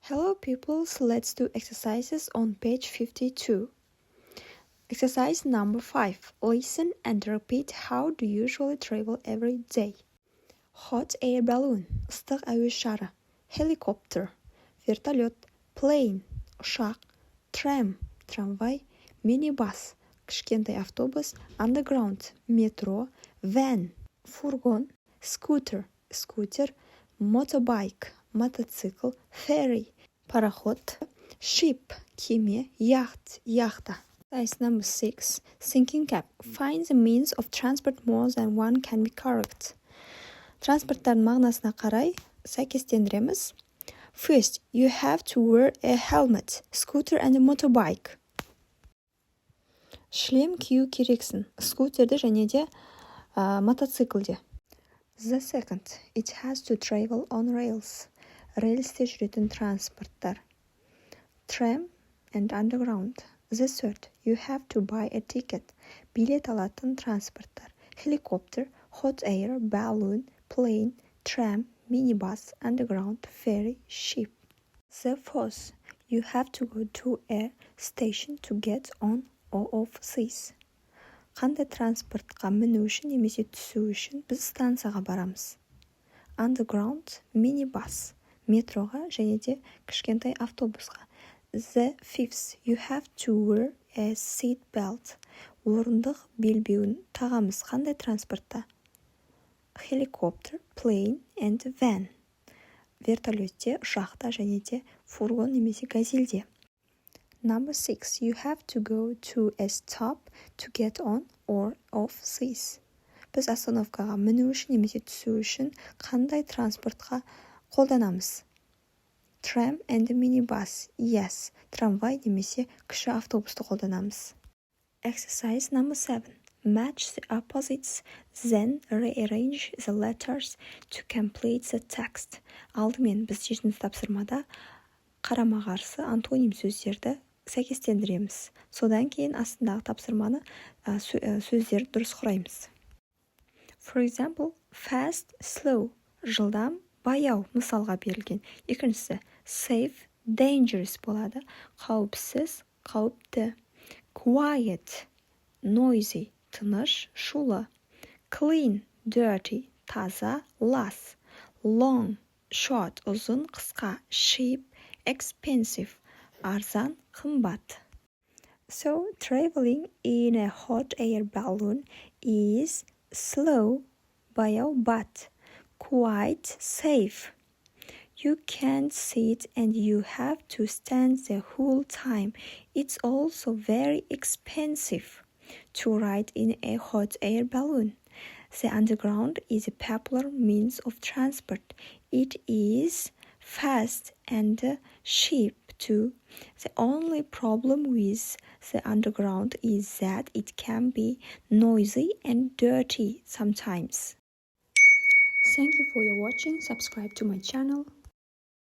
Hello pupils, let's do exercises on page 52. Exercise number 5. Listen and repeat how do you usually travel every day. Hot air balloon, ыстық әуе шары. Helicopter, вертолет. Plane, ұшақ. Tram, трамвай. Minibus, кішкентай автобус. Underground, метро. Van, фургон. Scooter, скутер. Motorbike, мотоцикл. Ferry, пароход. Ship, кеме. Yacht, яхта. Exercise number 6. Thinking cap. Find the means of transport more than one can be correct. Транспорттардың мағынасына қарай сәйкестендіреміз. First, you have to wear a helmet, scooter and a motorbike. Шлем кию керексін, скутерді және де мотоциклде. The second, it has to travel on rails. Рельсте жүретін транспорттар. Tram and underground. The third, you have to buy a ticket. Билет алатын транспорттар. Helicopter, hot air, balloon, plane, tram, minibus, underground, ferry, ship. The fourth, you have to go to a station to get on or off these. Қандай транспортқа міну үшін немесе түсу үшін біз станцияға барамыз. Underground, minibus, метроға және де кішкентай автобусқа. The fifth, you have to wear a seat belt. Орындық белбеуін тағамыз қандай транспортта? Helicopter, plane and van. Вертолетте, ұшақта және де фургон немесе газельде. Number 6. You have to go to a stop to get on or off this. Біз остановкаға міну үшін немесе түсу үшін қандай транспортқа қолданамыз? Tram and minibus. Yes, трамвай немесе кіші автобусты қолданамыз. Exercise number 7. Match the opposites, then rearrange the letters to complete the text. Алдымен біз 7-ші тапсырмада қарама-қарсы антоним сөздерді сәйкестендіреміз. Содан кейін астындағы тапсырманы сөздерді дұрыс құраймыз. For example, fast, slow, жылдам, баяу мысалға берілген. Екіншісі, safe, dangerous болады. Қауіпсіз, қауіпті. Quiet, noisy, тыныш, шулы. Clean, dirty, таза, лас. Long, short, ұзын, қысқа. Cheap, expensive, арзан, қымбат. So, traveling in a hot air balloon is slow, баяу, but quite safe. You can't sit and you have to stand the whole time. It's also very expensive to ride in a hot air balloon. The underground is a popular means of transport. It is fast and cheap too. The only problem with the underground is that it can be noisy and dirty sometimes. Thank you for your watching. Subscribe to my channel.